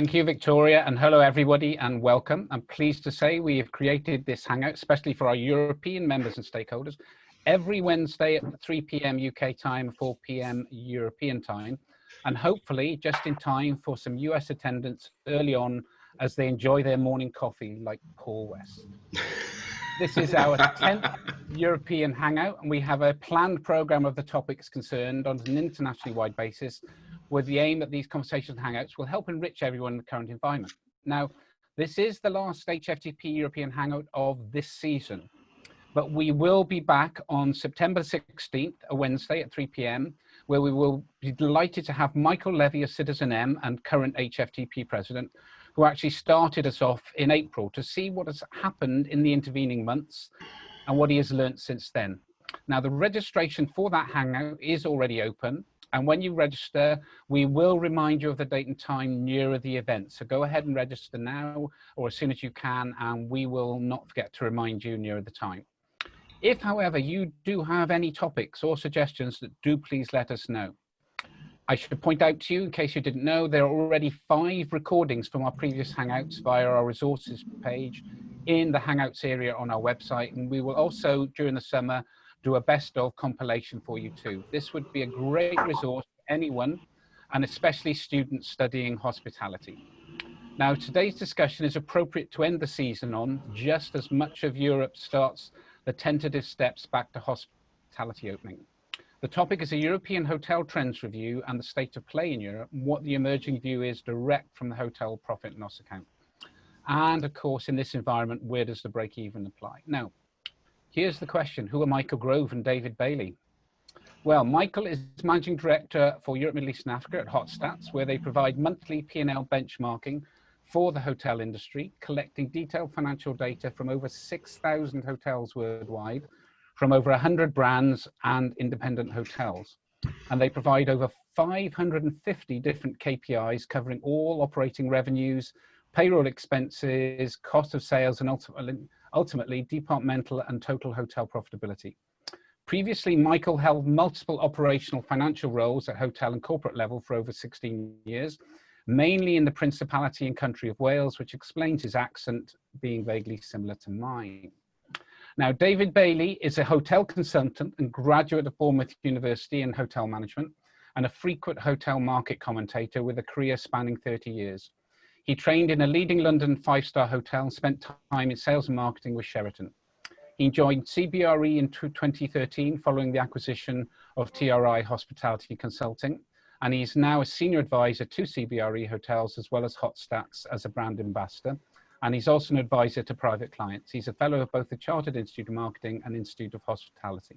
Thank you, Victoria, and hello everybody and welcome. I'm pleased to say we have created this Hangout especially for our European members and stakeholders every Wednesday at 3 p.m. UK time, 4 p.m. European time, and hopefully just in time for some US attendance early on as they enjoy their morning coffee like Paul West. This is our 10th European Hangout, and we have a planned program of the topics concerned on an internationally wide basis, with the aim that these conversations and Hangouts will help enrich everyone in the current environment. Now, this is the last HFTP European Hangout of this season, but we will be back on September 16th, a Wednesday at 3 p.m, where we will be delighted to have Michael Levy, a Citizen M and current HFTP president, who actually started us off in April to see what has happened in the intervening months and what he has learned since then. Now, the registration for that Hangout is already open. And when you register, we will remind you of the date and time nearer the event. So go ahead and register now or as soon as you can, and we will not forget to remind you nearer the time. If, however, you do have any topics or suggestions, do please let us know. I should point out to you, in case you didn't know, there are already 5 recordings from our previous Hangouts via our resources page in the Hangouts area on our website. And we will also, during the summer, do a best of compilation for you too. This would be a great resource for anyone, and especially students studying hospitality. Now, today's discussion is appropriate to end the season on, just as much of Europe starts the tentative steps back to hospitality opening. The topic is a European hotel trends review and the state of play in Europe, and what the emerging view is direct from the hotel profit and loss account. And of course, in this environment, where does the break even apply? Now, here's the question: who are Michael Grove and David Bailey? Well, Michael is Managing Director for Europe, Middle East and Africa at HotStats, where they provide monthly P&L benchmarking for the hotel industry, collecting detailed financial data from over 6,000 hotels worldwide, from over 100 brands and independent hotels. And they provide over 550 different KPIs covering all operating revenues, payroll expenses, cost of sales, and ultimately departmental and total hotel profitability. Previously, Michael held multiple operational financial roles at hotel and corporate level for over 16 years, mainly in the Principality and Country of Wales, which explains his accent being vaguely similar to mine. Now, David Bailey is a hotel consultant and graduate of Bournemouth University in hotel management, and a frequent hotel market commentator with a career spanning 30 years. He trained in a leading London 5-star hotel and spent time in sales and marketing with Sheraton. He joined CBRE in 2013 following the acquisition of TRI Hospitality Consulting, and he's now a senior advisor to CBRE hotels as well as HotStats as a brand ambassador. And he's also an advisor to private clients. He's a fellow of both the Chartered Institute of Marketing and Institute of Hospitality.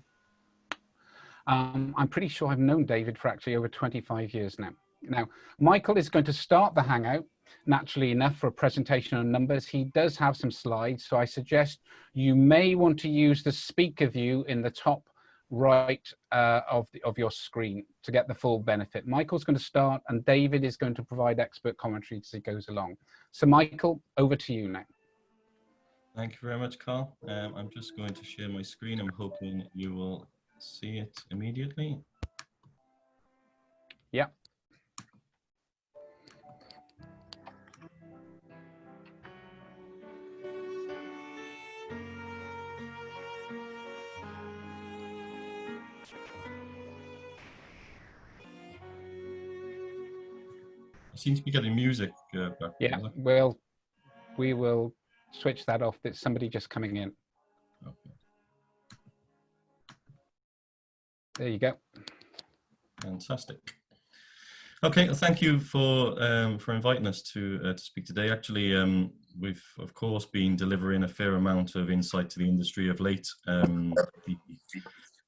I'm pretty sure I've known David for actually over 25 years now. Now, Michael is going to start the Hangout, naturally enough, for a presentation on numbers. He does have some slides, so I suggest you may want to use the speaker view in the top right of your screen to get the full benefit. Michael's going to start, and David is going to provide expert commentary as he goes along. So Michael, over to you now. Thank you very much, Carl. I'm just going to share my screen. I'm hoping you will see it immediately. Yeah. I seem to be getting music back. Yeah, well, we will switch that off. There's somebody just coming in. Okay. There you go. Fantastic. Okay, well, thank you for inviting us to speak today. Actually, we've of course been delivering a fair amount of insight to the industry of late.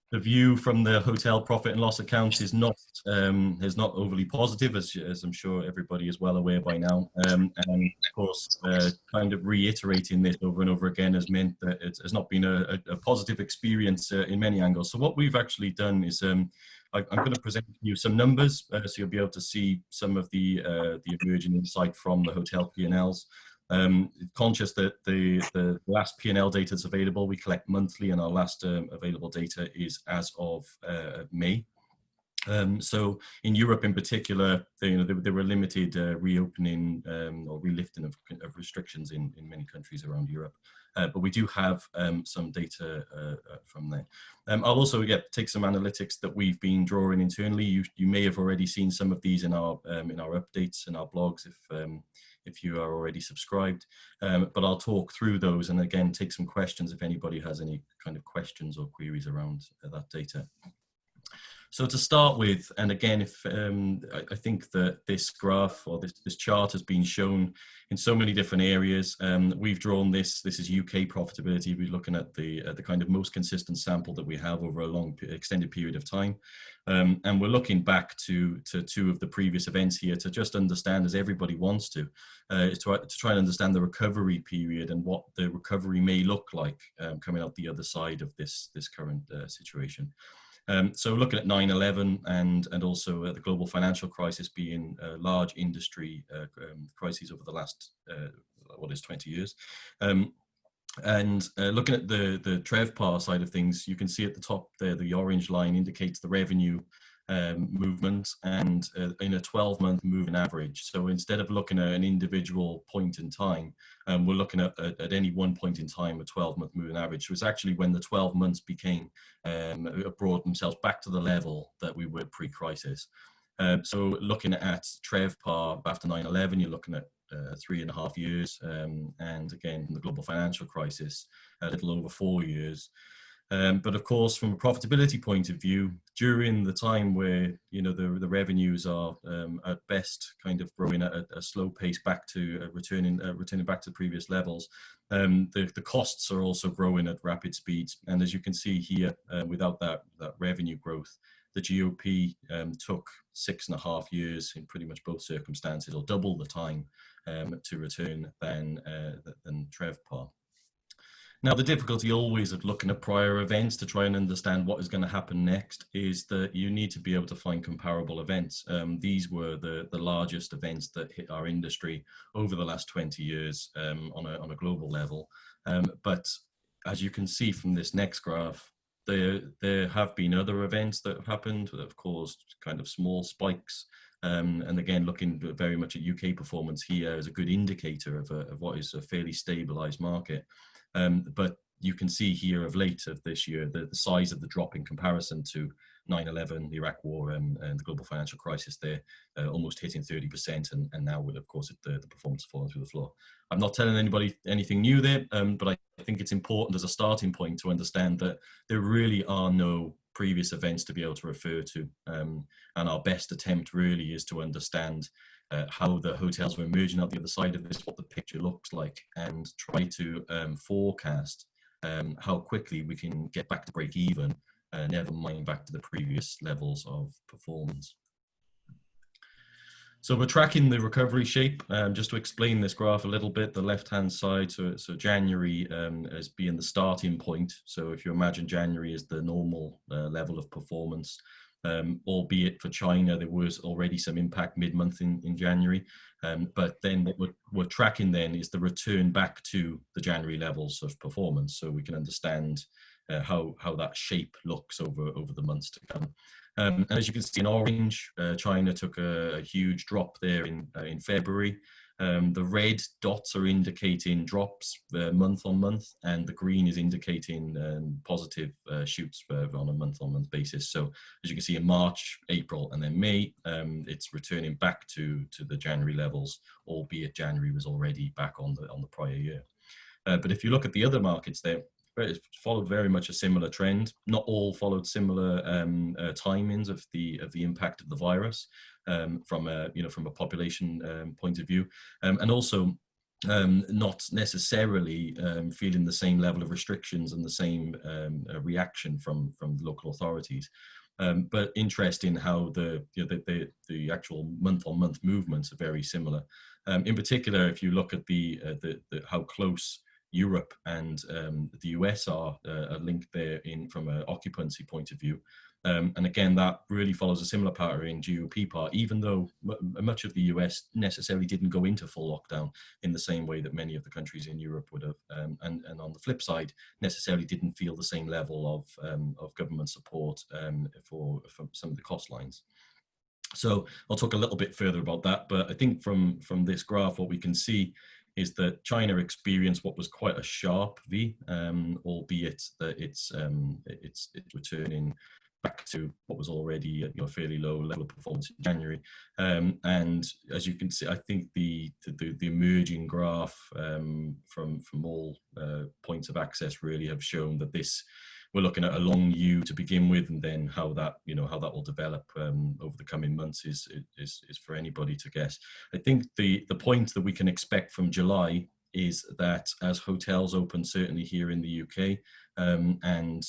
The view from the hotel profit and loss account is not overly positive, as I'm sure everybody is well aware by now. And of course, kind of reiterating this over and over again has meant that it has not been a positive experience in many angles. So what we've actually done is I'm going to present you some numbers, so you'll be able to see some of the emerging insight from the hotel P&Ls. Conscious that the last P&L data that's available, we collect monthly, and our last available data is as of May. So in Europe in particular, there were limited reopening or relifting of restrictions in many countries around Europe. But we do have some data from there. I'll also take some analytics that we've been drawing internally. You may have already seen some of these in our updates in our blogs if you are already subscribed. But I'll talk through those and again take some questions if anybody has any kind of questions or queries around that data. So to start with, and again, if I think that this graph or this chart has been shown in so many different areas. We've drawn this. This is UK profitability. We're looking at the kind of most consistent sample that we have over a long, extended period of time, and we're looking back to two of the previous events here to just understand, as everybody wants to try and understand the recovery period and what the recovery may look like coming out the other side of this current situation. So looking at 9/11 and also the global financial crisis being large industry crises over the last, 20 years. And looking at the TREVPAR side of things, you can see at the top there, the orange line indicates the revenue movement and in a 12-month moving average. So instead of looking at an individual point in time, we're looking at any one point in time, a 12-month moving average. So it's actually when the 12 months became, brought themselves back to the level that we were pre-crisis. So looking at TREVPAR after 9/11, you're looking at 3.5 years, and again, the global financial crisis, a little over 4 years. But of course, from a profitability point of view, during the time where the revenues are at best kind of growing at a slow pace back to returning back to previous levels, the costs are also growing at rapid speeds. And as you can see here, without that revenue growth, the GOP took 6.5 years in pretty much both circumstances, or double the time to return than TREVPAR. Now, the difficulty always of looking at prior events to try and understand what is going to happen next is that you need to be able to find comparable events. These were the largest events that hit our industry over the last 20 years on a global level. But as you can see from this next graph, there have been other events that have happened that have caused kind of small spikes. And again, looking very much at UK performance here as a good indicator of what is a fairly stabilized market. But you can see here of late of this year, the size of the drop in comparison to 9/11, the Iraq War, and the global financial crisis there, almost hitting 30%. And now, with, of course, the performance falling through the floor. I'm not telling anybody anything new there, but I think it's important as a starting point to understand that there really are no previous events to be able to refer to. And our best attempt really is to understand how the hotels are emerging out the other side of this, what the picture looks like, and try to forecast how quickly we can get back to break even, never mind back to the previous levels of performance. So we're tracking the recovery shape. Just to explain this graph a little bit, the left-hand side, so January as being the starting point. So if you imagine January is the normal level of performance, albeit for China, there was already some impact mid-month in January. But then what we're tracking then is the return back to the January levels of performance, so we can understand how that shape looks over the months to come. And as you can see in orange, China took a huge drop there in February. The red dots are indicating drops month on month, and the green is indicating positive shoots on a month-on-month basis. So as you can see in March, April, and then May, it's returning back to the January levels, albeit January was already back on the prior year. But if you look at the other markets there, it followed very much a similar trend. Not all followed similar timings of the impact of the virus from a population point of view, and also not necessarily feeling the same level of restrictions and the same reaction from local authorities. But interesting how the actual month-on-month movements are very similar. In particular, if you look at how close Europe and the US are linked there from an occupancy point of view. And again, that really follows a similar pattern in GOP part, even though much of the US necessarily didn't go into full lockdown in the same way that many of the countries in Europe would have. And on the flip side, necessarily didn't feel the same level of government support for some of the cost lines. So I'll talk a little bit further about that, but I think from this graph, what we can see is that China experienced what was quite a sharp V, albeit that it's returning back to what was already a fairly low level of performance in January. And as you can see, I think the emerging graph from all points of access really have shown that we're looking at a long U to begin with, and then how that will develop over the coming months is for anybody to guess. I think the point that we can expect from July is that as hotels open, certainly here in the UK and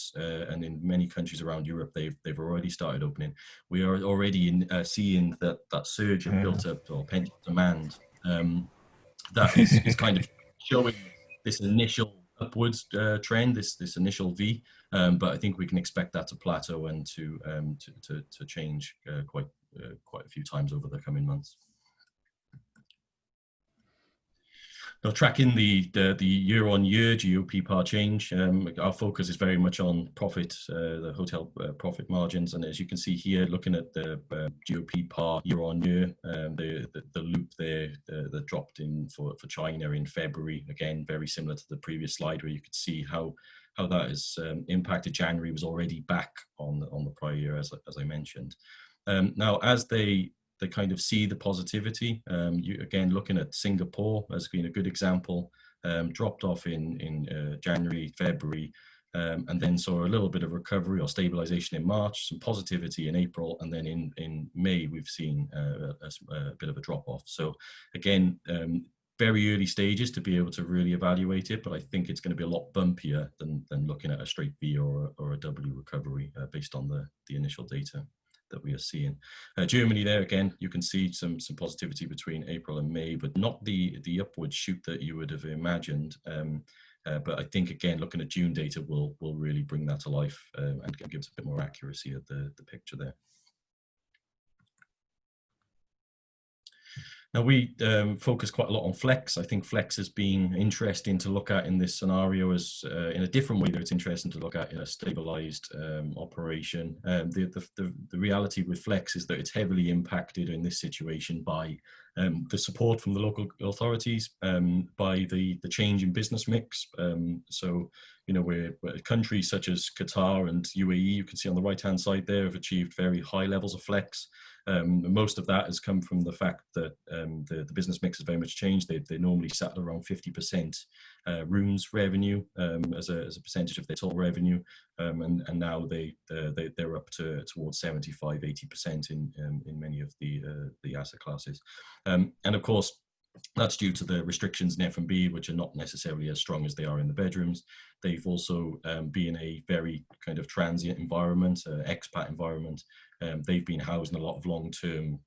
in many countries around Europe, they've already started opening. We are already seeing that surge of built-up or pent-up demand that is kind of showing this initial upwards trend, this initial V, but I think we can expect that to plateau and to change quite a few times over the coming months. Now, tracking the year-on-year GOP par change, our focus is very much on profit, the hotel profit margins, and as you can see here, looking at the GOP par year-on-year, the loop there that dropped in for China in February, again very similar to the previous slide where you could see how that has impacted. January was already back on the prior year, as I mentioned. Now, as they kind of see the positivity. Again, looking at Singapore as being a good example, dropped off in January, February, and then saw a little bit of recovery or stabilization in March, some positivity in April, and then in May we've seen a bit of a drop off. So again, very early stages to be able to really evaluate it, but I think it's going to be a lot bumpier than looking at a straight V or a W recovery based on the initial data that we are seeing. Germany there, again, you can see some positivity between April and May, but not the upward shoot that you would have imagined. But I think, again, looking at June data will really bring that to life and give us a bit more accuracy of the picture there. Now, we focus quite a lot on flex. I think flex has been interesting to look at in this scenario as in a different way that it's interesting to look at in a stabilized operation. The reality with flex is that it's heavily impacted in this situation by the support from the local authorities, by the change in business mix. So, where countries such as Qatar and UAE, you can see on the right-hand side there, have achieved very high levels of flex. Most of that has come from the fact that the business mix has very much changed. They normally sat around 50% rooms revenue as a percentage of their total revenue, and now they're up towards 75-80% in many of the asset classes, and of course that's due to the restrictions in F&B, which are not necessarily as strong as they are in the bedrooms. They've also been a very kind of transient environment, expat environment. They've been housing a lot of long-term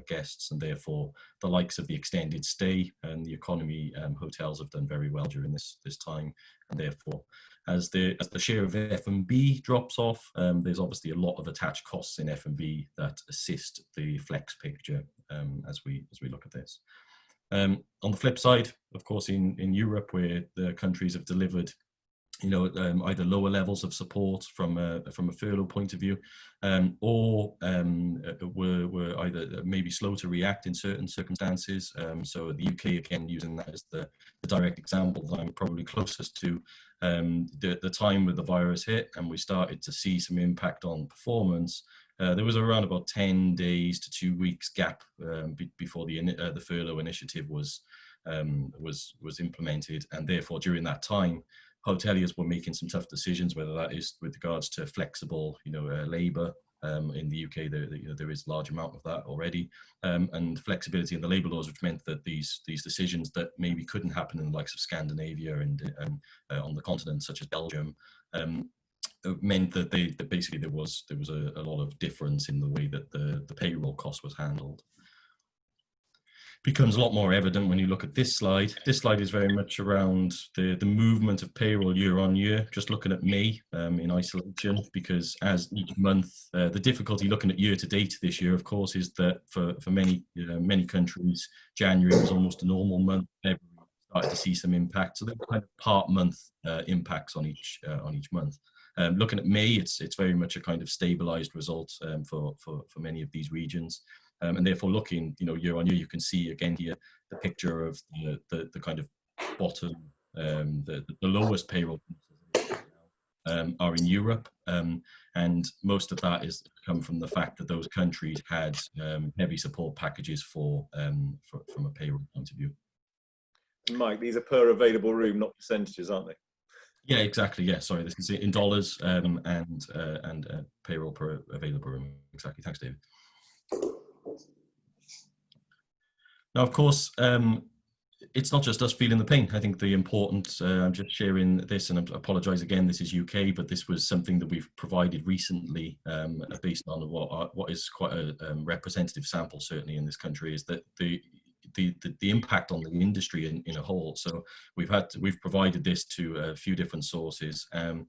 guests, and therefore the likes of the extended stay and the economy hotels have done very well during this time. And therefore, as the share of F&B drops off, there's obviously a lot of attached costs in F&B that assist the flex picture as we look at this. On the flip side, of course, in Europe, where the countries have delivered, either lower levels of support from a furlough point of view, or were either maybe slow to react in certain circumstances. So the UK, again, using that as the direct example that I'm probably closest to, the time where the virus hit and we started to see some impact on performance. There was around about 10 days to 2 weeks gap before the furlough initiative was implemented, and therefore during that time, hoteliers were making some tough decisions, whether that is with regards to flexible, labour. In the UK, there is a large amount of that already, and flexibility in the labour laws, which meant that these decisions that maybe couldn't happen in the likes of Scandinavia and on the continent, such as Belgium. Meant that basically there was a lot of difference in the way that the payroll cost was handled. becomes a lot more evident when you look at this slide. This slide is very much around the movement of payroll year on year, just looking at May in isolation, because as each month, the difficulty looking at year to date this year, of course, is that for many, many countries, January was almost a normal month. February started to see some impact. So there are kind of part month impacts on each month. Looking at May, it's very much a kind of stabilized result for many of these regions. And therefore, looking, year on year, you can see again here the picture of the kind of bottom, the lowest payroll are in Europe, and most of that is come from the fact that those countries had heavy support packages from a payroll point of view. Mike, these are per available room, not percentages, aren't they? Yeah, exactly. Yeah, sorry, this is in dollars and payroll per available room. Exactly. Thanks, David. Now, of course, it's not just us feeling the pain. I think the important, I'm just sharing this, and I apologise again, this is UK, but this was something that we've provided recently based on what is quite a representative sample, certainly in this country, is that the impact on the industry in a whole. So we've provided this to a few different sources, and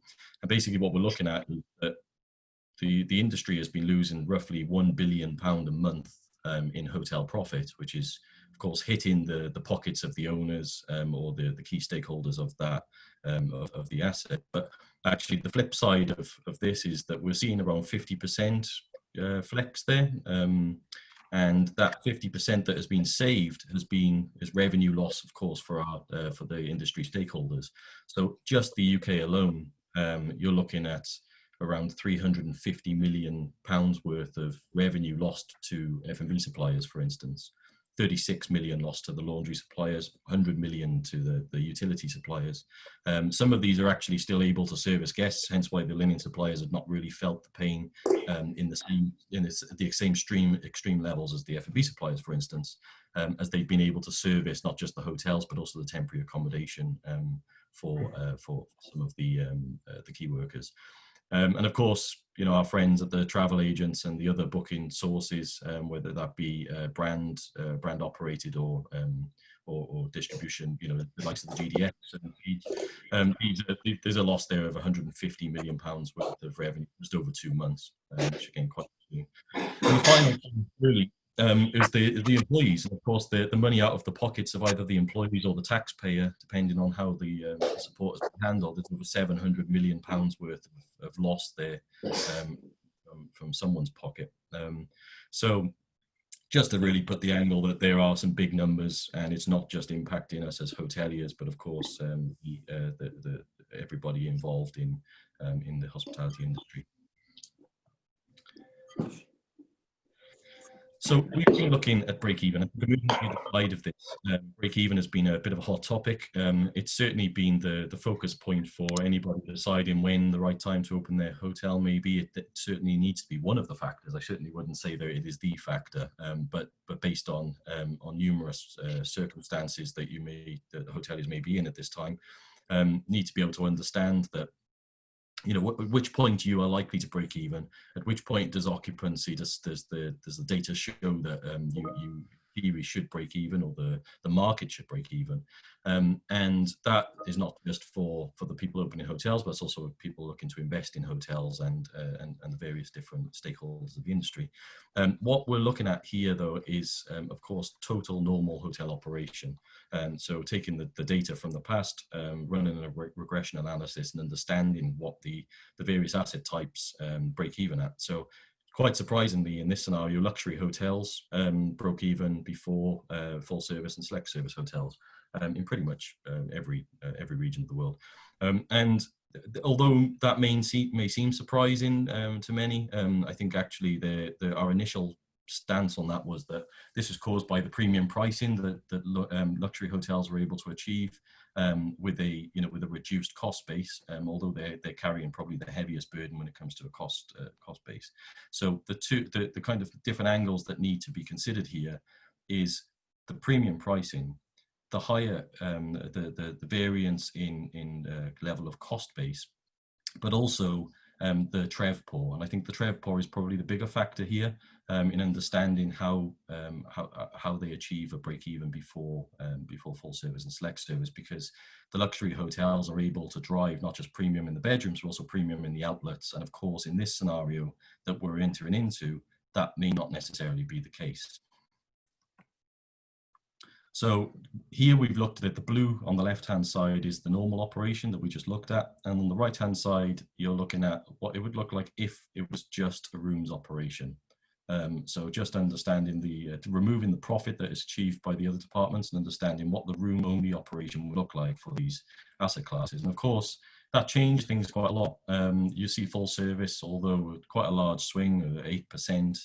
basically what we're looking at is that the industry has been losing roughly £1 billion a month in hotel profit, which is of course hitting the pockets of the owners or the key stakeholders of that of the asset. But actually the flip side of this is that we're seeing around 50% flex there, and that 50% that has been saved is revenue loss, of course, for the industry stakeholders. So just the UK alone, you're looking at around £350 million worth of revenue lost to F&B suppliers, for instance. 36 million lost to the laundry suppliers, 100 million to the utility suppliers. Some of these are actually still able to service guests, hence why the linen suppliers have not really felt the pain in the same extreme levels as the F&B suppliers, for instance, as they've been able to service not just the hotels but also the temporary accommodation for some of the key workers. And of course, our friends at the travel agents and the other booking sources, whether that be brand operated or distribution, the likes of the GDS, there's a loss there of £150 million worth of revenue just over 2 months, which again quite. And the final thing really is the employees, and of course the money out of the pockets of either the employees or the taxpayer, depending on how the support has been handled. There's over £700 million worth of loss there from someone's pocket. So just to really put the angle that there are some big numbers, and it's not just impacting us as hoteliers, but of course everybody involved in the hospitality industry. So we've been looking at break-even. Moving to the slide of this, break-even has been a bit of a hot topic. It's certainly been the focus point for anybody deciding when the right time to open their hotel may be. It certainly needs to be one of the factors. I certainly wouldn't say that it is the factor, but based on numerous circumstances that hoteliers may be in at this time, need to be able to understand that. At which point you are likely to break even. At which point does occupancy, does the data show that you should break even, or the market should break even, and that is not just for the people opening hotels, but it's also people looking to invest in hotels and the various different stakeholders of the industry. What we're looking at here, though, is of course total normal hotel operation. So taking the data from the past, running a regression analysis and understanding what the various asset types break even at. So quite surprisingly, in this scenario, luxury hotels broke even before full service and select service hotels in pretty much every region of the world. And although that may seem surprising to many, I think actually our initial stance on that was that this was caused by the premium pricing that luxury hotels were able to achieve with a reduced cost base, although they're carrying probably the heaviest burden when it comes to a cost base. So the kind of different angles that need to be considered here is the premium pricing, the higher the variance in level of cost base, but also the TrevPOR. And I think the TrevPOR is probably the bigger factor here in understanding how they achieve a break even before full service and select service, because the luxury hotels are able to drive not just premium in the bedrooms, but also premium in the outlets. And of course, in this scenario that we're entering into, that may not necessarily be the case. So here we've looked at the blue on the left-hand side is the normal operation that we just looked at. And on the right-hand side, you're looking at what it would look like if it was just a rooms operation. So just understanding removing the profit that is achieved by the other departments and understanding what the room only operation would look like for these asset classes. And of course, that changed things quite a lot. You see full service, although quite a large swing of 8%,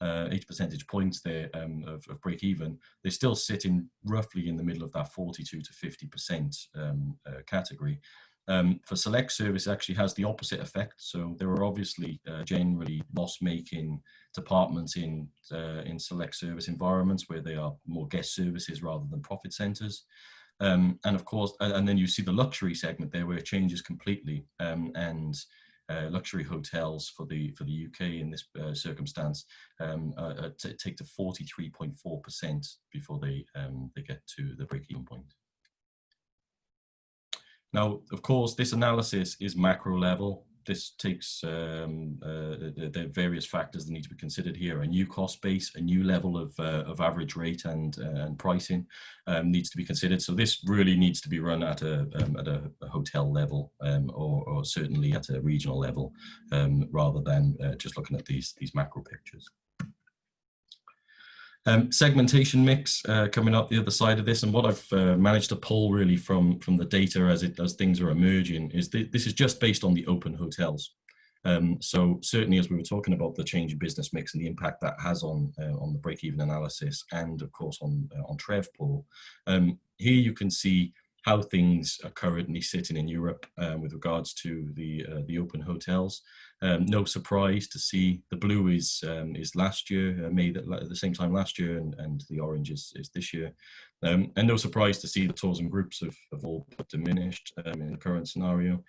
8 percentage points there of break even, they're still sitting roughly in the middle of that 42 to 50% category. For select service, it actually has the opposite effect. So there are obviously generally loss-making departments in select service environments where they are more guest services rather than profit centers. And of course, and then you see the luxury segment there where it changes completely. And luxury hotels for the UK in this circumstance take to 43.4% before they get to the break-even point. Now, of course, this analysis is macro level. This takes the various factors that need to be considered here. A new cost base, a new level of average rate and pricing needs to be considered. So this really needs to be run at a hotel level or certainly at a regional level rather than just looking at these macro pictures. Segmentation mix coming up the other side of this, and what I've managed to pull really from the data as things are emerging is this is just based on the open hotels. So certainly, as we were talking about the change in business mix and the impact that has on the break-even analysis, and of course on TrevPOR, here you can see how things are currently sitting in Europe with regards to the open hotels. No surprise to see the blue is last year, May at the same time last year, and the orange is this year. And no surprise to see the tourism groups have all diminished in the current scenario.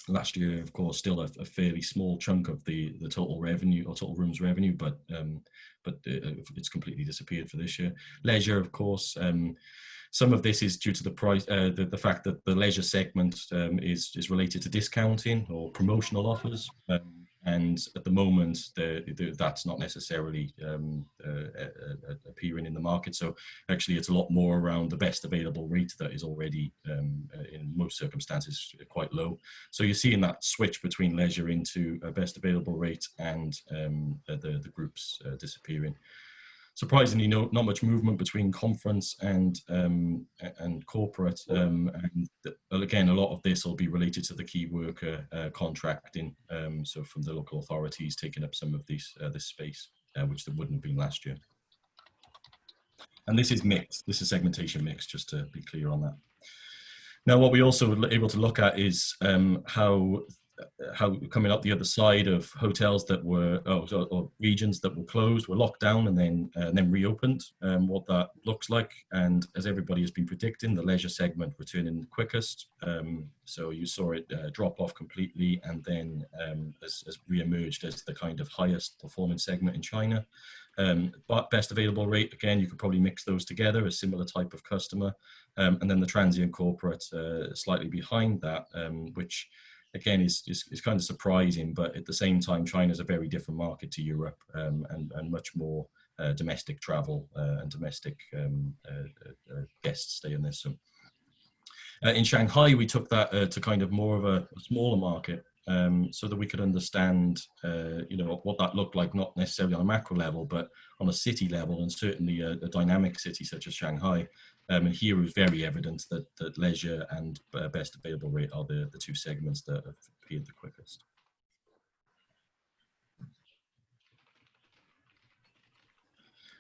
Last year, of course, still a fairly small chunk of the total revenue or total rooms revenue, but it's completely disappeared for this year. Leisure, of course. Some of this is due to the price, the fact that the leisure segment is related to discounting or promotional offers, and at the moment that's not necessarily appearing in the market. So actually, it's a lot more around the best available rate that is already, in most circumstances, quite low. So you're seeing that switch between leisure into a best available rate and the groups disappearing. Surprisingly, not much movement between conference and corporate, and again, a lot of this will be related to the key worker contracting. So from the local authorities taking up some of this space, which there wouldn't have been last year. And this is mixed. This is segmentation mix, just to be clear on that. Now, what we also were able to look at is how coming up the other side of hotels that were or regions that were closed, were locked down and then reopened, what that looks like. And as everybody has been predicting, the leisure segment returning the quickest. So you saw it drop off completely, and then as re-emerged as the kind of highest performing segment in China. But best available rate, again, you could probably mix those together, a similar type of customer. And then the transient corporate slightly behind that, which again is kind of surprising, but at the same time, China is a very different market to Europe, and much more domestic travel and domestic guests stay in this. So in Shanghai, we took that to kind of more of a smaller market, so that we could understand, what that looked like, not necessarily on a macro level, but on a city level, and certainly a dynamic city such as Shanghai. And here it was very evident that leisure and best available rate are the two segments that have appeared the quickest.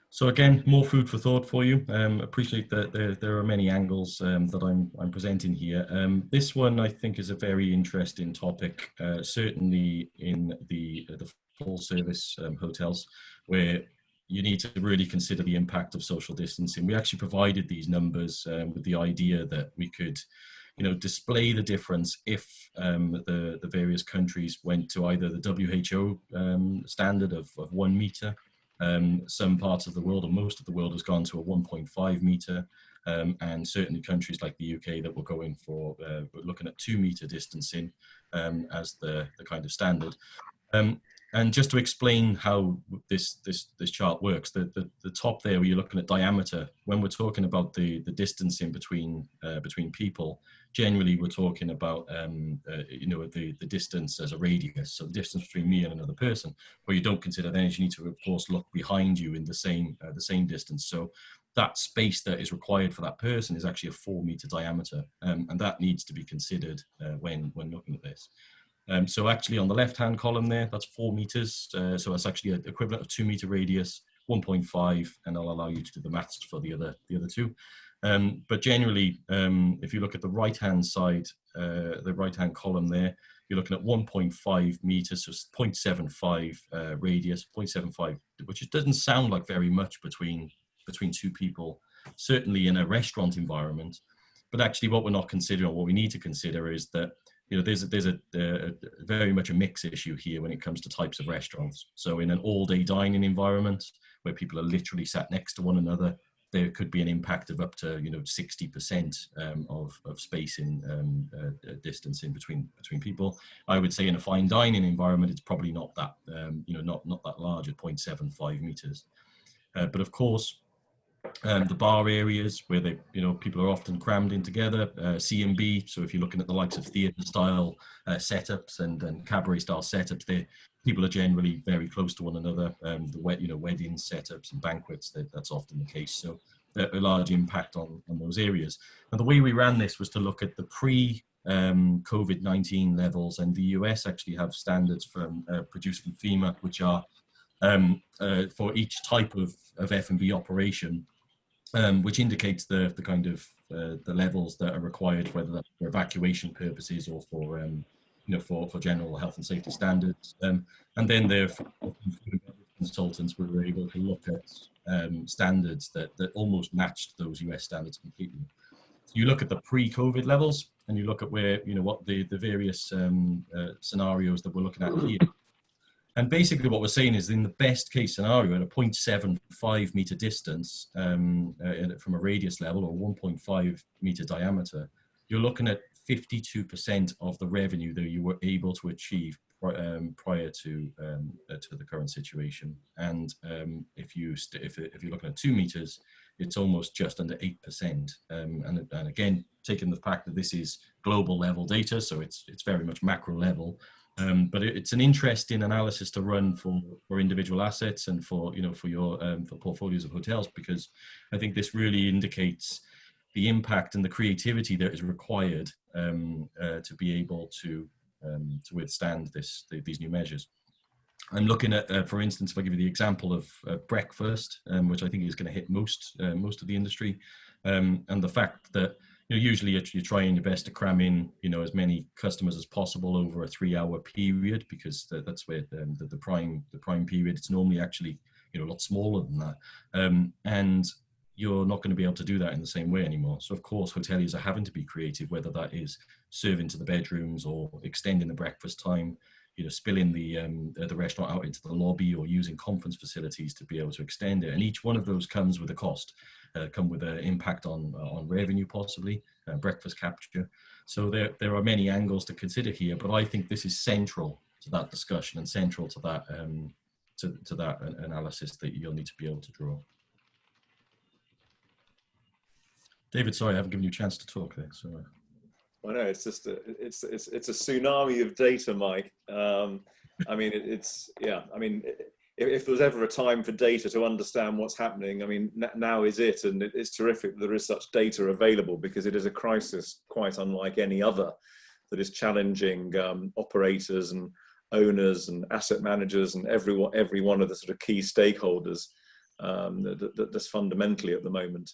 So again, more food for thought for you. Appreciate that there are many angles that I'm presenting here. This one I think is a very interesting topic, certainly in the full service hotels, where you need to really consider the impact of social distancing. We actually provided these numbers with the idea that we could, display the difference if the various countries went to either the WHO standard of 1 meter. Some parts of the world, or most of the world, has gone to a 1.5 meter, and certainly countries like the UK that were going for looking at 2 meter distancing as the kind of standard. And just to explain how this chart works, the top there, where you're looking at diameter, when we're talking about the distancing between people, generally we're talking about the distance as a radius, so the distance between me and another person. But you don't consider then, you need to of course look behind you in the same distance. So that space that is required for that person is actually a 4 meter diameter, and that needs to be considered when looking at this. So actually on the left-hand column there, that's 4 meters. So that's actually an equivalent of 2 meter radius, 1.5, and I'll allow you to do the maths for the other two. But generally, if you look at the right-hand side, the right-hand column there, you're looking at 1.5 meters, so 0.75 radius, 0.75, which doesn't sound like very much between two people, certainly in a restaurant environment. But actually what we're not considering, or what we need to consider, is that there's a very much a mix issue here when it comes to types of restaurants. So in an all-day dining environment where people are literally sat next to one another, there could be an impact of up to 60% of spacing distancing between people. I would say in a fine dining environment, it's probably not that not that large at 0.75 meters. But of course, the bar areas where people are often crammed in together, C and B. So if you're looking at the likes of theatre style setups and cabaret style setups, there people are generally very close to one another. The wedding setups and banquets, that's often the case. So a large impact on those areas. And the way we ran this was to look at the pre-COVID-19 levels, and the US actually have standards produced from FEMA, which are for each type of F&B operation, which indicates the kind of the levels that are required, whether that's for evacuation purposes or for for general health and safety standards. And then the consultants were able to look at standards that almost matched those US standards completely. So you look at the pre-COVID levels, and you look at where what the various scenarios that we're looking at here. And basically what we're saying is, in the best case scenario, at a 0.75 meter distance from a radius level, or 1.5 meter diameter, you're looking at 52% of the revenue that you were able to achieve prior to the current situation. And if you're looking at 2 meters, it's almost just under 8%. And again, taking the fact that this is global level data, so it's very much macro level. But it's an interesting analysis to run for individual assets and for for portfolios of hotels, because I think this really indicates the impact and the creativity that is required to be able to withstand these new measures. I'm looking at, for instance, if I give you the example of breakfast, which I think is going to hit most of the industry, and the fact that usually you're trying your best to cram in as many customers as possible over a 3-hour period, because that's where the prime period. It's normally actually a lot smaller than that, and you're not going to be able to do that in the same way anymore. So of course hoteliers are having to be creative, whether that is serving to the bedrooms or extending the breakfast time, spilling the restaurant out into the lobby, or using conference facilities to be able to extend it. And each one of those comes with a cost, come with an impact on revenue, possibly breakfast capture. So there are many angles to consider here, but I think this is central to that discussion and central to that to that analysis that you'll need to be able to draw. David, sorry, I haven't given you a chance to talk there. Sorry. I know, it's just it's a tsunami of data, Mike. I mean, if there was ever a time for data to understand what's happening, I mean, now is it, and it's terrific that there is such data available, because it is a crisis quite unlike any other that is challenging operators and owners and asset managers and every one of the sort of key stakeholders that's fundamentally at the moment,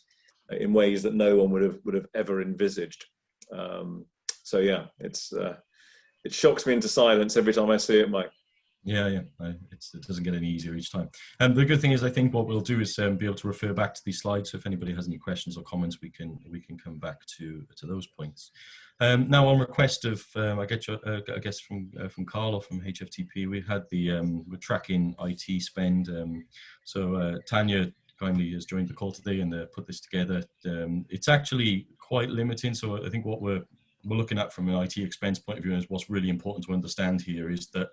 in ways that no one would have ever envisaged. So yeah, it shocks me into silence every time I see it, Mike. Yeah. It doesn't get any easier each time. The good thing is, I think what we'll do is be able to refer back to these slides. So if anybody has any questions or comments, we can come back to those points. Now, on request of, I guess from Carl or from HFTP, we had we're tracking IT spend. So Tanya kindly has joined the call today and put this together. It's actually quite limiting. So I think what we're looking at from an IT expense point of view is what's really important to understand here is that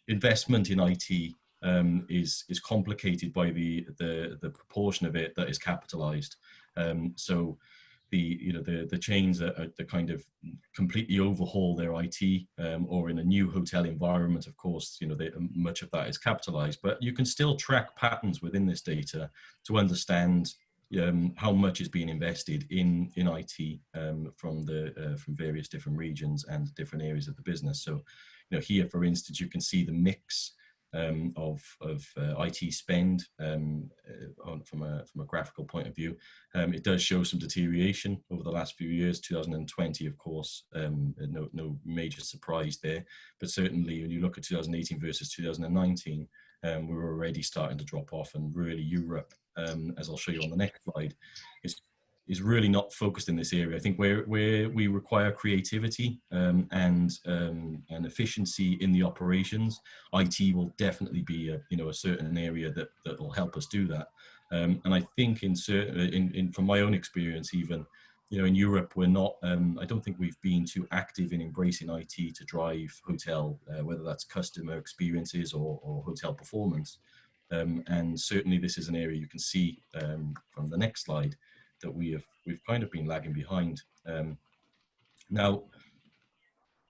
investment in IT is complicated by the proportion of it that is capitalized. So the chains that kind of completely overhaul their IT or in a new hotel environment, of course, much of that is capitalized, but you can still track patterns within this data to understand how much is being invested in IT from various different regions and different areas of the business. So, here, for instance, you can see the mix of IT spend from a graphical point of view. It does show some deterioration over the last few years. 2020, of course, no major surprise there, but certainly when you look at 2018 versus 2019, we're already starting to drop off, and really Europe, as I'll show you on the next slide, is really not focused in this area. I think where we require creativity and efficiency in the operations, IT will definitely be a certain area that will help us do that. And I think from my own experience, even in Europe, we're not. I don't think we've been too active in embracing IT to drive hotel, whether that's customer experiences or hotel performance. And certainly, this is an area you can see from the next slide that we've kind of been lagging behind. Now,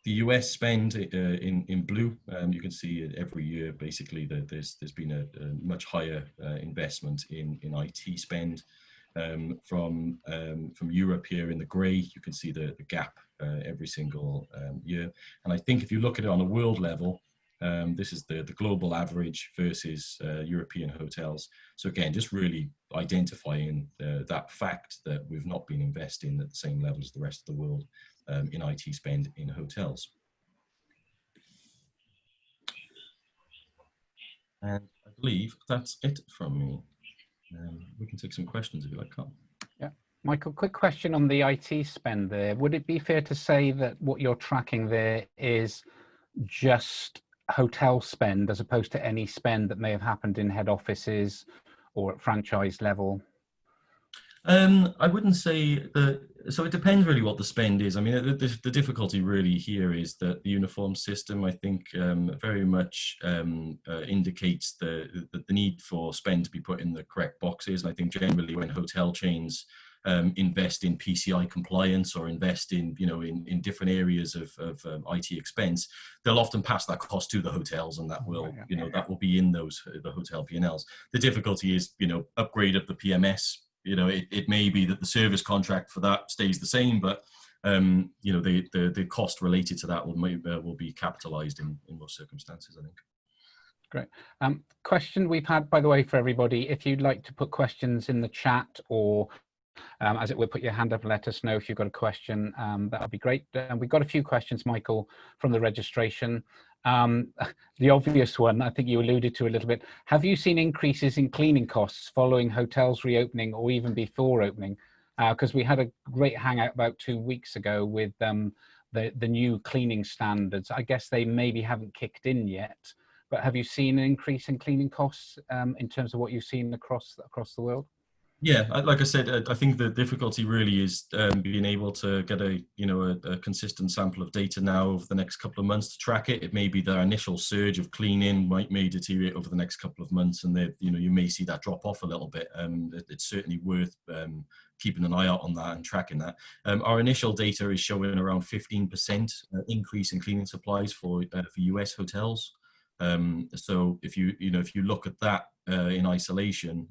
the US spend in blue, you can see every year basically that there's been a much higher investment in IT spend. From Europe here in the grey, you can see the gap every single year. And I think if you look at it on a world level, this is the global average versus European hotels. So again, just really identifying that fact that we've not been investing at the same level as the rest of the world in IT spend in hotels. And I believe that's it from me. We can take some questions if you like, Carl. Yeah, Michael, quick question on the IT spend there. Would it be fair to say that what you're tracking there is just hotel spend as opposed to any spend that may have happened in head offices or at franchise level? I wouldn't say that. So it depends really what the spend is. I mean, the difficulty really here is that the uniform system, I think, very much indicates the need for spend to be put in the correct boxes. And I think generally when hotel chains invest in PCI compliance or invest in in different areas of IT expense, they'll often pass that cost to the hotels, and that will that will be in the hotel P&Ls. The difficulty is upgrade of the PMS. It may be that the service contract for that stays the same, but the cost related to that will be capitalized in most circumstances, I think. Great. Question we've had, by the way, for everybody, if you'd like to put questions in the chat or as it were, put your hand up and let us know if you've got a question. That would be great. We've got a few questions, Michael, from the registration. The obvious one, I think you alluded to a little bit. Have you seen increases in cleaning costs following hotels reopening or even before opening? Because we had a great hangout about 2 weeks ago with the new cleaning standards. I guess they maybe haven't kicked in yet, but have you seen an increase in cleaning costs in terms of what you've seen across the world? Yeah, like I said, I think the difficulty really is being able to get a consistent sample of data now over the next couple of months to track it. It may be the initial surge of cleaning may deteriorate over the next couple of months, and you may see that drop off a little bit. It's certainly worth keeping an eye out on that and tracking that. Our initial data is showing around 15% increase in cleaning supplies for US hotels. So if you look at that in isolation.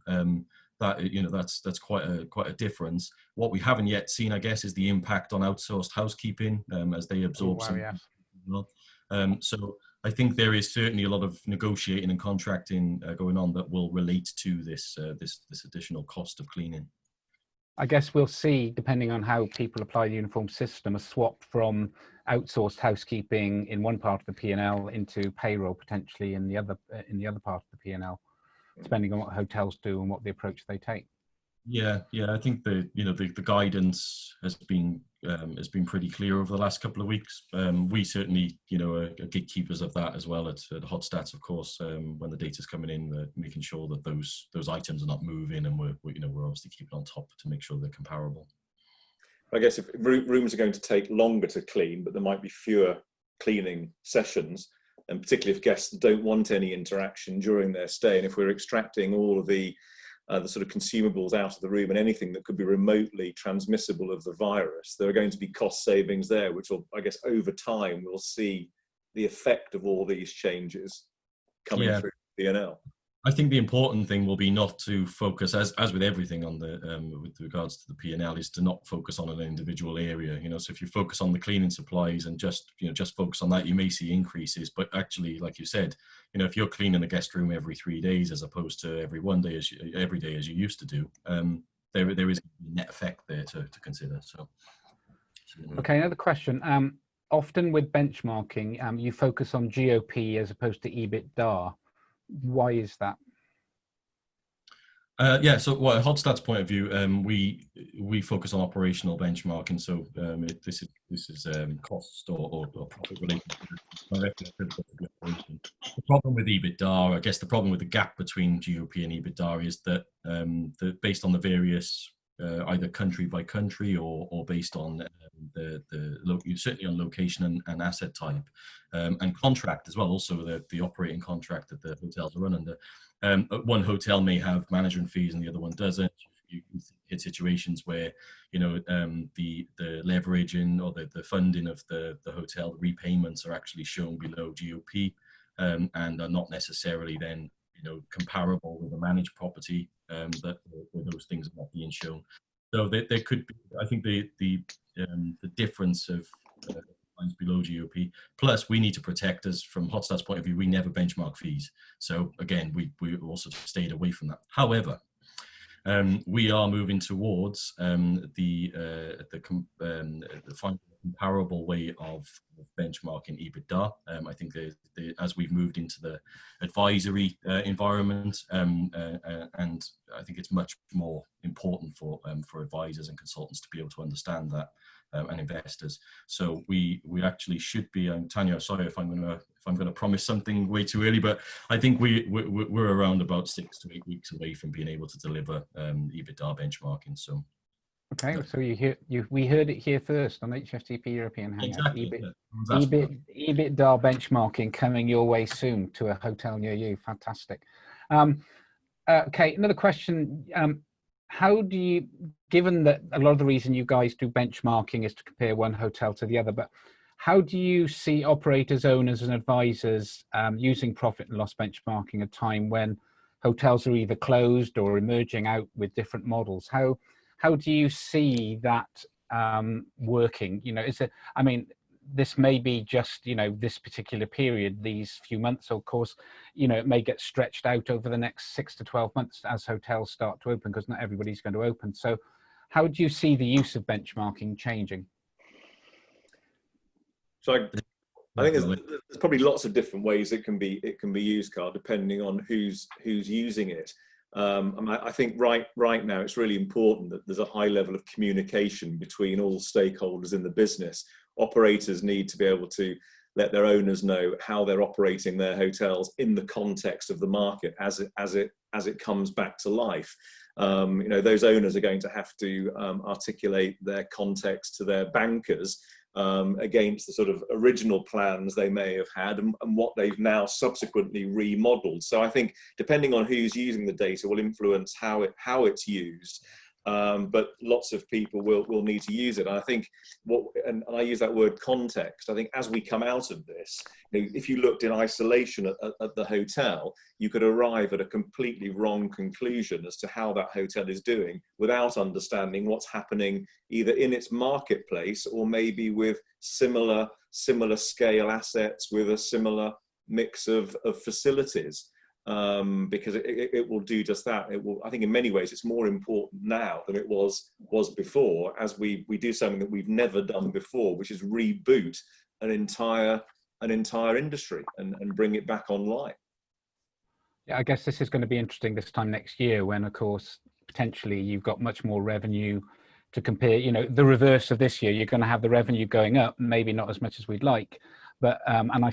That's quite a difference. What we haven't yet seen, I guess, is the impact on outsourced housekeeping as they absorb some. So I think there is certainly a lot of negotiating and contracting going on that will relate to this additional cost of cleaning. I guess we'll see, depending on how people apply the uniform system, a swap from outsourced housekeeping in one part of the P&L into payroll potentially in the other part of the P&L, depending on what hotels do and what the approach they take. Yeah, I think the guidance has been pretty clear over the last couple of weeks. We certainly are gatekeepers of that as well at HotStats, of course. When the data's coming in, making sure that those items are not moving, and we're obviously keeping on top to make sure they're comparable. I guess if rooms are going to take longer to clean, but there might be fewer cleaning sessions, and particularly if guests don't want any interaction during their stay, and if we're extracting all of the sort of consumables out of the room and anything that could be remotely transmissible of the virus, there are going to be cost savings there, which will, I guess, over time, we'll see the effect of all these changes coming through P&L. I think the important thing will be not to focus, as with everything on the with regards to the P&L, is to not focus on an individual area. So if you focus on the cleaning supplies and just focus on that, you may see increases. But actually, like you said, if you're cleaning a guest room every 3 days as opposed to every day as you used to do, there is a net effect there to consider. So. Okay, another question. Often with benchmarking, you focus on GOP as opposed to EBITDA. Why is that? So HotStats point of view, we focus on operational benchmarking. So this is cost or profit related directly attributable to the operation. The problem with EBITDA, I guess the problem with the gap between GOP and EBITDA is that based on the various either country by country or based on certainly on location and asset type and contract as well. Also the operating contract that the hotels are run under. One hotel may have management fees and the other one doesn't. You can hit situations where the leveraging or the funding of the hotel, the repayments are actually shown below GOP and are not necessarily then comparable with a managed property, that where those things are not being shown. So there could be, I think, the difference of below GOP. Plus, we need to protect us from HotStats' point of view. We never benchmark fees, so again, we also stayed away from that. However, we are moving towards the final comparable way of benchmarking EBITDA. I think as we've moved into the advisory environment, and I think it's much more important for advisors and consultants to be able to understand that, and investors. So we actually should be. Tanya, sorry if I'm going to promise something way too early, but I think we're around about 6 to 8 weeks away from being able to deliver EBITDA benchmarking. So. Okay, so we heard it here first on HFTP European Hangout. Exactly. EBITDA benchmarking coming your way soon to a hotel near you. Fantastic. Okay, another question. How do you, given that a lot of the reason you guys do benchmarking is to compare one hotel to the other, but how do you see operators, owners and advisors using profit and loss benchmarking at a time when hotels are either closed or emerging out with different models? How do you see that working? This may be just, this particular period, these few months, of course, it may get stretched out over the next 6 to 12 months as hotels start to open, because not everybody's going to open. So how do you see the use of benchmarking changing? So I think there's probably lots of different ways it can be used, Carl, depending on who's using it. I think right now it's really important that there's a high level of communication between all stakeholders in the business. Operators need to be able to let their owners know how they're operating their hotels in the context of the market as it comes back to life. Those owners are going to have to articulate their context to their bankers against the sort of original plans they may have had and what they've now subsequently remodeled. So I think depending on who's using the data will influence how it's used. But lots of people will need to use it. And I think and I use that word context. I think as we come out of this, if you looked in isolation at the hotel, you could arrive at a completely wrong conclusion as to how that hotel is doing without understanding what's happening either in its marketplace or maybe with similar scale assets with a similar mix of facilities. because it will do just that. It will, I think in many ways it's more important now than it was before, as we do something that we've never done before, which is reboot an entire industry and bring it back online. Yeah, I guess this is going to be interesting this time next year when, of course, potentially you've got much more revenue to compare. You know, the reverse of this year, you're going to have the revenue going up, maybe not as much as we'd like. But, and I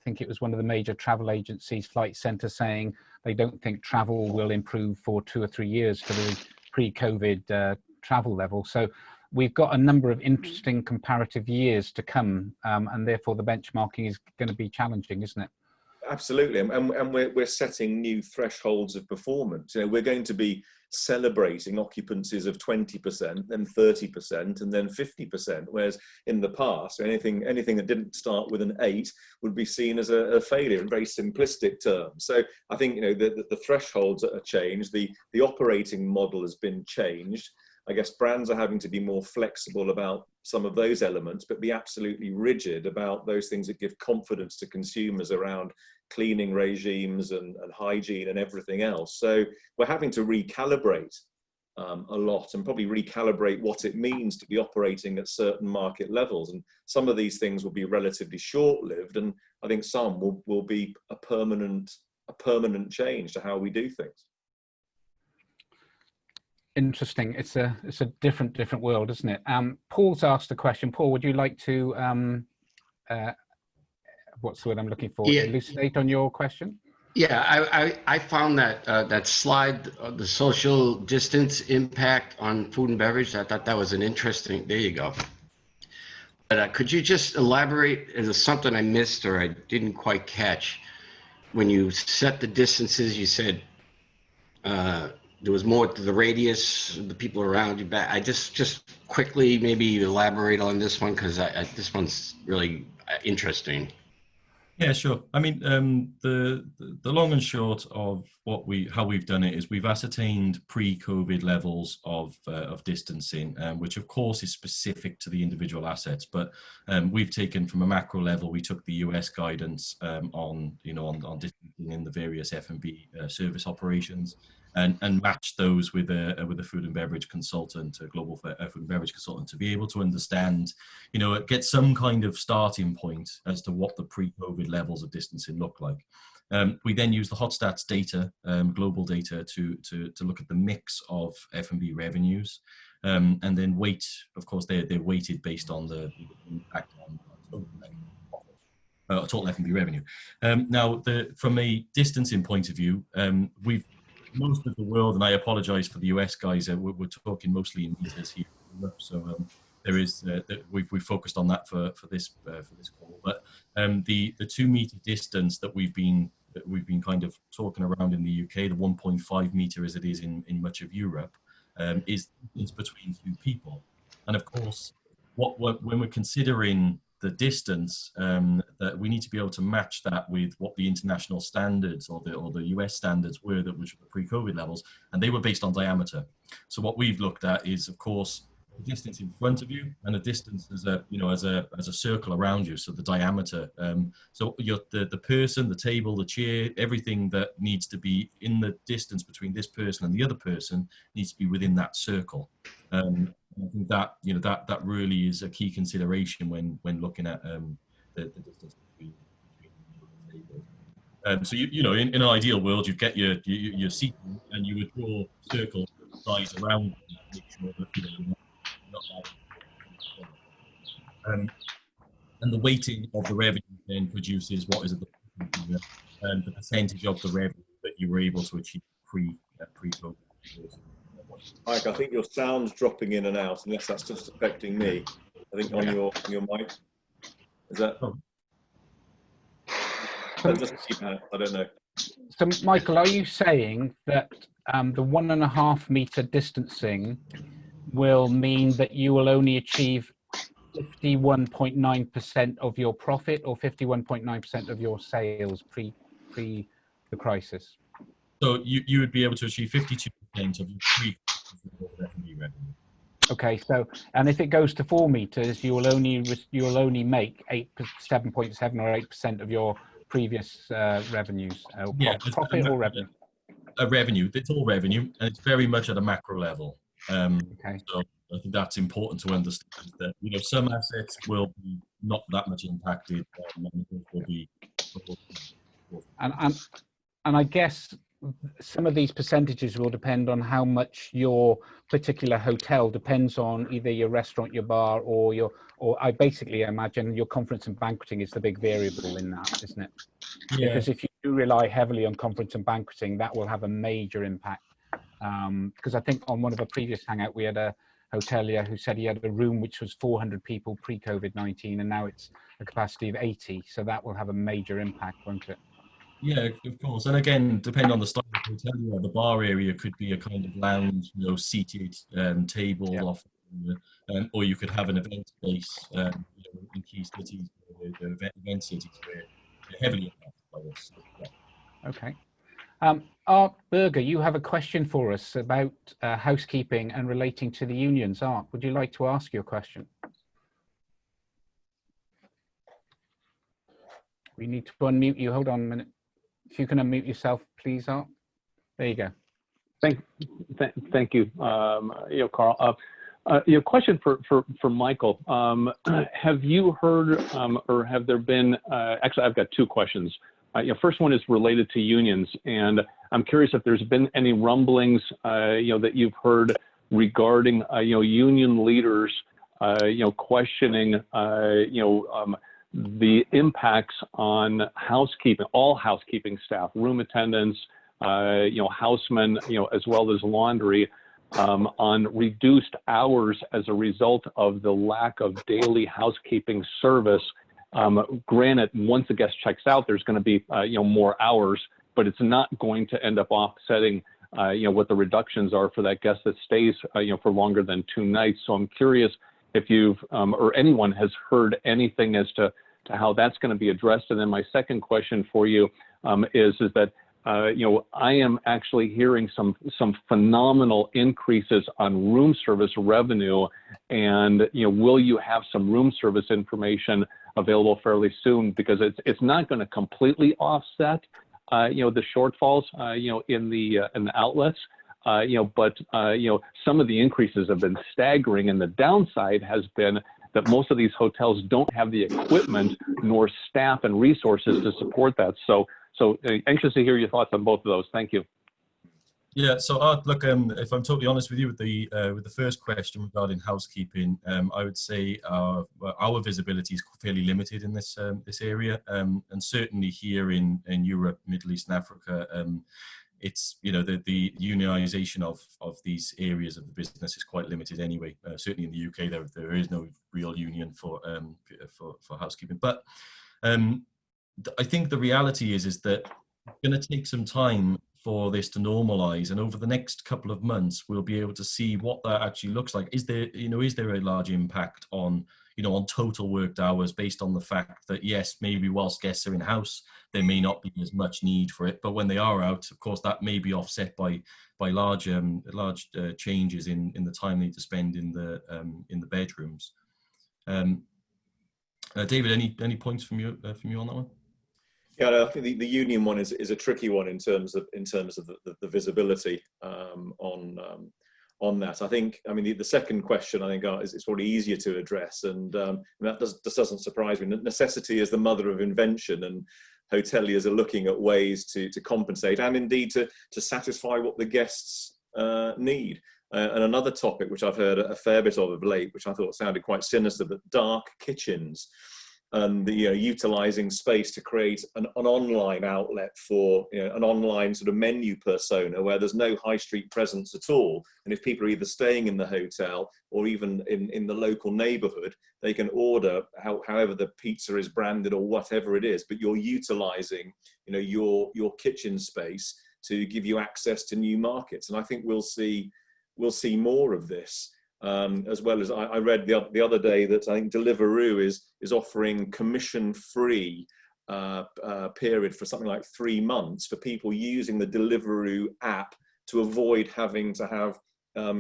think it was one of the major travel agencies, Flight Centre, saying they don't think travel will improve for 2 or 3 years to the pre-COVID travel level. So we've got a number of interesting comparative years to come, and therefore the benchmarking is going to be challenging, isn't it? Absolutely, and we're setting new thresholds of performance. You know, we're going to be celebrating occupancies of 20%, then 30%, and then 50%. Whereas in the past, anything that didn't start with an 8 would be seen as a failure in very simplistic terms. So I think, you know, the thresholds are changed. The operating model has been changed. I guess brands are having to be more flexible about some of those elements, but be absolutely rigid about those things that give confidence to consumers around cleaning regimes and hygiene and everything else. So we're having to recalibrate a lot, and probably recalibrate what it means to be operating at certain market levels. And some of these things will be relatively short-lived, and I think some will be a permanent change to how we do things. Interesting. It's a different world, isn't it? Paul's asked a question. Paul, would you like to what's the word I'm looking for? Yeah. Elucidate on your question? Yeah, I found that that slide, the social distance impact on food and beverage. I thought that was an interesting. There you go. But could you just elaborate? Is there something I missed or I didn't quite catch when you set the distances? You said there was more to the radius, the people around you. Back. I just quickly maybe elaborate on this one, because this one's really interesting. Yeah, sure. I mean, the long and short of how we've done it is we've ascertained pre-COVID levels of distancing, which of course is specific to the individual assets. But we've taken from a macro level, we took the US guidance on distancing in the various F&B service operations, and matched those with a food and beverage consultant, a global food and beverage consultant, to be able to understand, get some kind of starting point as to what the pre-COVID levels of distancing look like. We then use the HotStats data, global data, to look at the mix of F&B revenues, and then weight. Of course, they're weighted based on the impact on total F&B revenue. Now, from a distancing point of view, most of the world, and I apologize for the US guys, we're talking mostly in meters here in Europe, so there is we've focused on that for this call. But the 2 meter distance that we've been kind of talking around in the UK, the 1.5 meter as it is in much of Europe, is between 2 people. And of course, when we're considering the distance, that we need to be able to match that with what the international standards or the US standards were, which were the pre-COVID levels, and they were based on diameter. So what we've looked at is, of course, the distance in front of you and the distance as a circle around you. So the diameter. So the person, the table, the chair, everything that needs to be in the distance between this person and the other person needs to be within that circle. I think that that really is a key consideration when looking at the distance between tables. So in an ideal world, you'd get your seat and you would draw circle size around that, make sure that you're not and the weighting of the revenue then produces what is the percentage of the revenue that you were able to achieve pre-COVID. Mike, I think your sound's dropping in and out, unless that's just affecting me. I think on your mic. Is that? I don't know. So, Michael, are you saying that the 1.5 meter distancing will mean that you will only achieve 51.9% of your profit or 51.9% of your sales pre the crisis? So you would be able to achieve 52% of your pre-F&B revenue. Okay, so and if it goes to 4 meters, you will only make 7.7 or 8% of your previous revenues, Yeah, profit or revenue? Revenue. It's all revenue, and it's very much at a macro level. Okay. So I think that's important to understand, that some assets will be not that much impacted, and others will be. And I guess some of these percentages will depend on how much your particular hotel depends on either your restaurant, your bar, or I basically imagine your conference and banqueting is the big variable in that, isn't it? Yeah. Because if you do rely heavily on conference and banqueting, that will have a major impact. Because I think on one of a previous hangout, we had a hotelier who said he had a room which was 400 people pre-COVID-19, and now it's a capacity of 80. So that will have a major impact, won't it? Yeah, of course. And again, depending on the style of hotel, the bar area could be a kind of lounge, seated table, Yeah. off, or you could have an event space in key cities, the event cities where they're heavily impacted by this. Yeah. Okay. Art Berger, you have a question for us about housekeeping and relating to the unions. Art, would you like to ask your question? We need to unmute you. Hold on a minute. If you can unmute yourself, please, Art. There you go. Thank you, Carl. Your question for Michael. Have you heard, or have there been? Actually, I've got two questions. First one is related to unions, and I'm curious if there's been any rumblings, that you've heard regarding, union leaders, questioning, the impacts on housekeeping, all housekeeping staff, room attendants, housemen, as well as laundry, on reduced hours as a result of the lack of daily housekeeping service. Granted, once a guest checks out, there's going to be, more hours, but it's not going to end up offsetting, what the reductions are for that guest that stays, for longer than 2 nights. So I'm curious if you've, or anyone has heard anything as to how that's going to be addressed. And then my second question for you is that, I am actually hearing some phenomenal increases on room service revenue, and will you have some room service information available fairly soon, because it's not going to completely offset the shortfalls in the outlets, but some of the increases have been staggering, and the downside has been that most of these hotels don't have the equipment nor staff and resources to support that. So anxious to hear your thoughts on both of those. Thank you. Yeah, so look, if I'm totally honest with you with the first question regarding housekeeping, I would say our visibility is fairly limited in this area, and certainly here in Europe, Middle East, and Africa, it's the unionization of these areas of the business is quite limited anyway. Certainly in the UK, there is no real union for housekeeping, but I think the reality is that it's going to take some time for this to normalize, and over the next couple of months we'll be able to see what that actually looks like. Is there a large impact on on total worked hours, based on the fact that yes, maybe whilst guests are in house there may not be as much need for it, but when they are out, of course that may be offset by large changes in the time they need to spend in the bedrooms. David, any points from you on that one? Yeah, I think the union one is a tricky one in terms of the visibility on that. I think, the second question, I think, is probably easier to address, and that just doesn't surprise me. Necessity is the mother of invention, and hoteliers are looking at ways to compensate and indeed to satisfy what the guests need. And another topic which I've heard a fair bit of late, which I thought sounded quite sinister, but dark kitchens, and utilizing space to create an online outlet for an online sort of menu persona where there's no high street presence at all. And if people are either staying in the hotel or even in the local neighborhood, they can order however the pizza is branded or whatever it is, but you're utilizing your kitchen space to give you access to new markets. And I think we'll see more of this. As well as I read the other day that I think Deliveroo is offering commission-free period for something like 3 months for people using the Deliveroo app to avoid having to have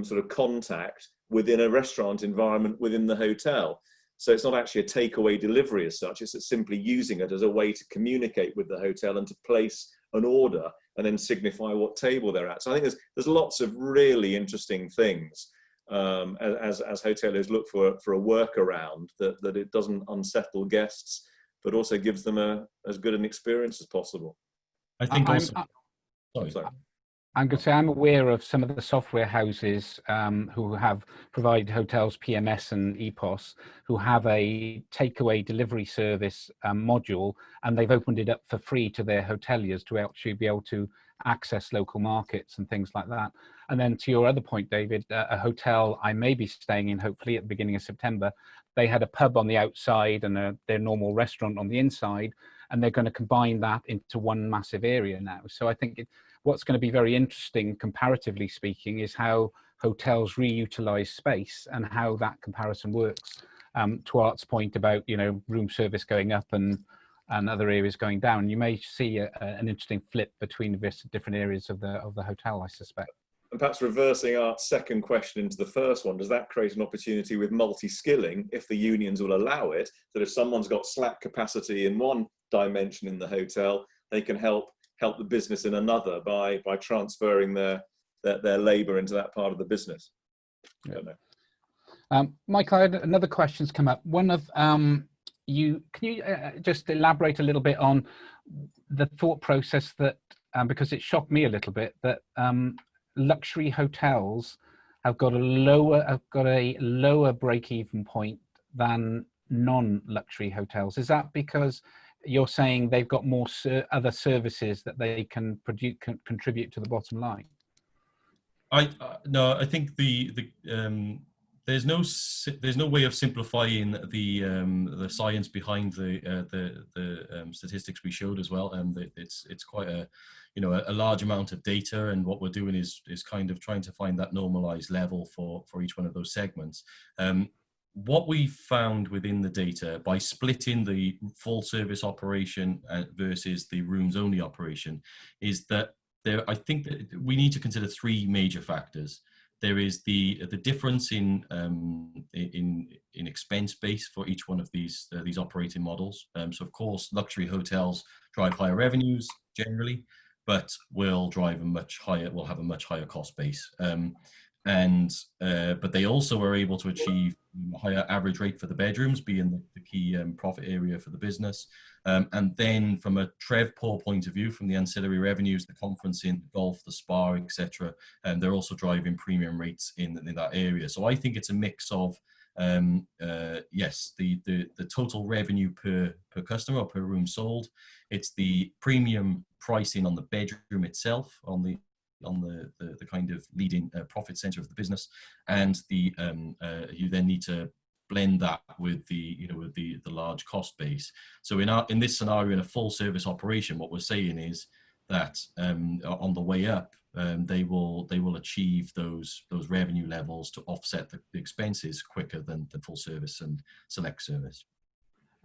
sort of contact within a restaurant environment within the hotel. So it's not actually a takeaway delivery as such, it's simply using it as a way to communicate with the hotel and to place an order and then signify what table they're at. So I think there's lots of really interesting things as hoteliers look for a workaround that it doesn't unsettle guests, but also gives them as good an experience as possible. I think I'm going to say I'm aware of some of the software houses who have provided hotels PMS and EPOS, who have a takeaway delivery service module, and they've opened it up for free to their hoteliers to actually be able to access local markets and things like that. And then to your other point, David, a hotel I may be staying in, hopefully at the beginning of September, they had a pub on the outside and their normal restaurant on the inside, and they're going to combine that into one massive area now. So I think what's going to be very interesting, comparatively speaking, is how hotels reutilize space and how that comparison works. To Art's point about, room service going up and other areas going down, you may see an interesting flip between the different areas of the hotel, I suspect. And perhaps reversing Art's second question into the first one, does that create an opportunity with multi-skilling, if the unions will allow it, that if someone's got slack capacity in one dimension in the hotel, they can help the business in another by transferring their labour into that part of the business? I don't know. Michael, I had another question's come up. One of can you just elaborate a little bit on the thought process that, because it shocked me a little bit, that luxury hotels have got a lower break-even point than non-luxury hotels. Is that because you're saying they've got more other services that they can contribute to the bottom line? No, I think there's no way of simplifying the science behind the statistics we showed as well. It's quite a large amount of data, and what we're doing is kind of trying to find that normalized level for each one of those segments. What we found within the data, by splitting the full service operation versus the rooms only operation, is that I think that we need to consider three major factors. There is the difference in expense base for each one of these operating models. So of course, luxury hotels drive higher revenues generally, but will have a much higher cost base. But they also are able to achieve a higher average rate for the bedrooms, being the key profit area for the business. And then from a TrevPOR point of view, from the ancillary revenues, the conferencing, the golf, the spa, etc., they're also driving premium rates in that area. So I think it's a mix of yes, the total revenue per customer or per room sold. It's the premium pricing on the bedroom itself, on the kind of leading profit center of the business, and you then need to blend that with the large cost base. So in this scenario, in a full service operation, what we're saying is that on the way up, they will achieve those revenue levels to offset the expenses quicker than the full service and select service.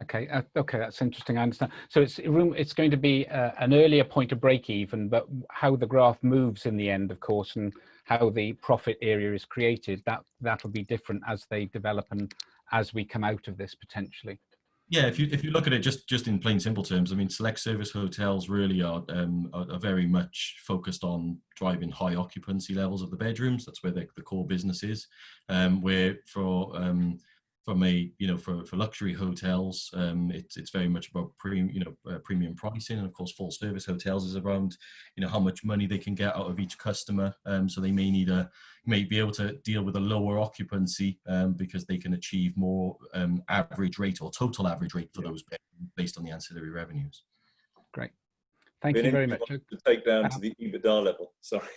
Okay, okay, that's interesting. I understand. So it's going to be an earlier point of break even, but how the graph moves in the end, of course, and how the profit area is created, that'll be different as they develop and as we come out of this potentially. Yeah, if you look at it just in plain simple terms, I mean, select service hotels really are very much focused on driving high occupancy levels of the bedrooms. That's where the core business is. Where for luxury hotels, it's very much about premium pricing, and of course full service hotels is around how much money they can get out of each customer. So they may be able to deal with a lower occupancy because they can achieve more average rate or total average rate for those bedrooms based on the ancillary revenues. Great, thank you very much. To take down to the EBITDA level. Sorry.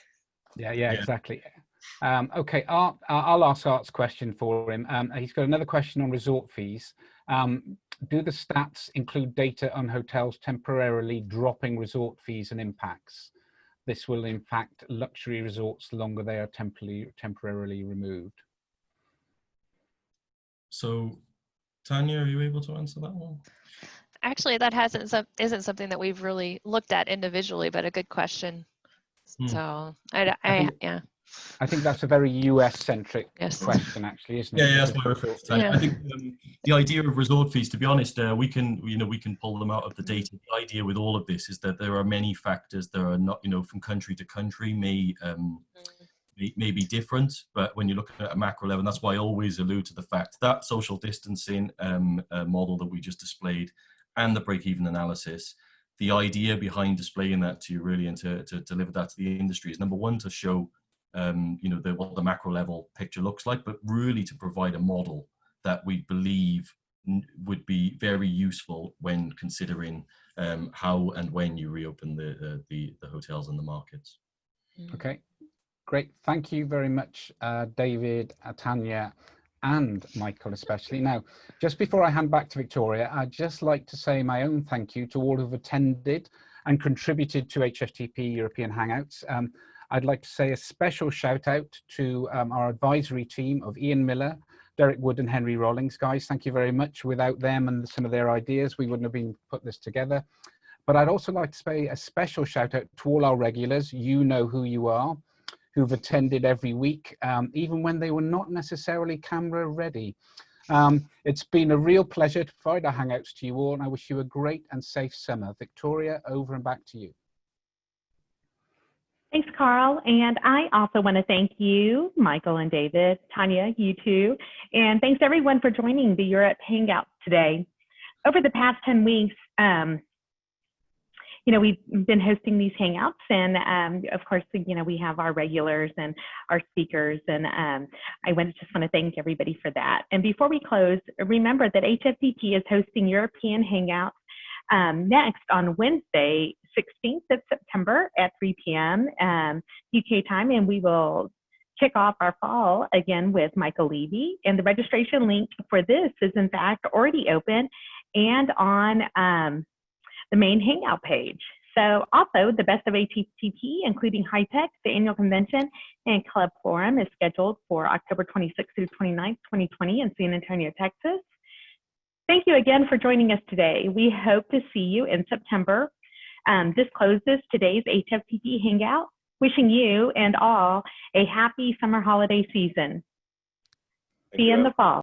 Yeah, exactly. Okay, Art, I'll ask Art's question for him. He's got another question on resort fees. Do the stats include data on hotels temporarily dropping resort fees and impacts? This will impact luxury resorts the longer they are temporarily removed. So, Tanya, are you able to answer that one? Actually, that isn't something that we've really looked at individually, but a good question. So, yeah. I think that's a very US-centric Yes. question, actually, isn't it? Yeah, that's what I refer to. Yeah. I think the idea of resort fees, to be honest, we can pull them out of the data. The idea with all of this is that there are many factors that are not, from country to country may be different, but when you're looking at a macro level, that's why I always allude to the fact that social distancing model that we just displayed and the break-even analysis, the idea behind displaying that to you really and to deliver that to the industry is, number one, to show what the macro level picture looks like, but really to provide a model that we believe would be very useful when considering how and when you reopen the hotels and the markets. Okay, great. Thank you very much, David, Tanya, and Michael especially. Now, just before I hand back to Victoria, I'd just like to say my own thank you to all who've attended and contributed to HFTP European Hangouts. I'd like to say a special shout out to our advisory team of Ian Miller, Derek Wood and Henry Rollings. Guys, thank you very much. Without them and some of their ideas, we wouldn't have been put this together. But I'd also like to say a special shout out to all our regulars. You know who you are, who've attended every week, even when they were not necessarily camera ready. It's been a real pleasure to provide our Hangouts to you all, and I wish you a great and safe summer. Victoria, over and back to you. Thanks, Carl. And I also want to thank you, Michael and David, Tanya, you too. And thanks everyone for joining the Europe Hangout today. Over the past 10 weeks, we've been hosting these Hangouts, and of course, we have our regulars and our speakers, and I just want to thank everybody for that. And before we close, remember that HFTP is hosting European Hangouts next on Wednesday, 16th of September at 3 p.m. UK time, and we will kick off our fall again with Michael Levy. And the registration link for this is in fact already open and on the main Hangout page. So also the Best of HFTP, including High Tech, the annual convention and club forum, is scheduled for October 26th through 29th, 2020 in San Antonio, Texas. Thank you again for joining us today. We hope to see you in September. This closes today's HFTP Hangout, wishing you and all a happy summer holiday season. See you in the fall.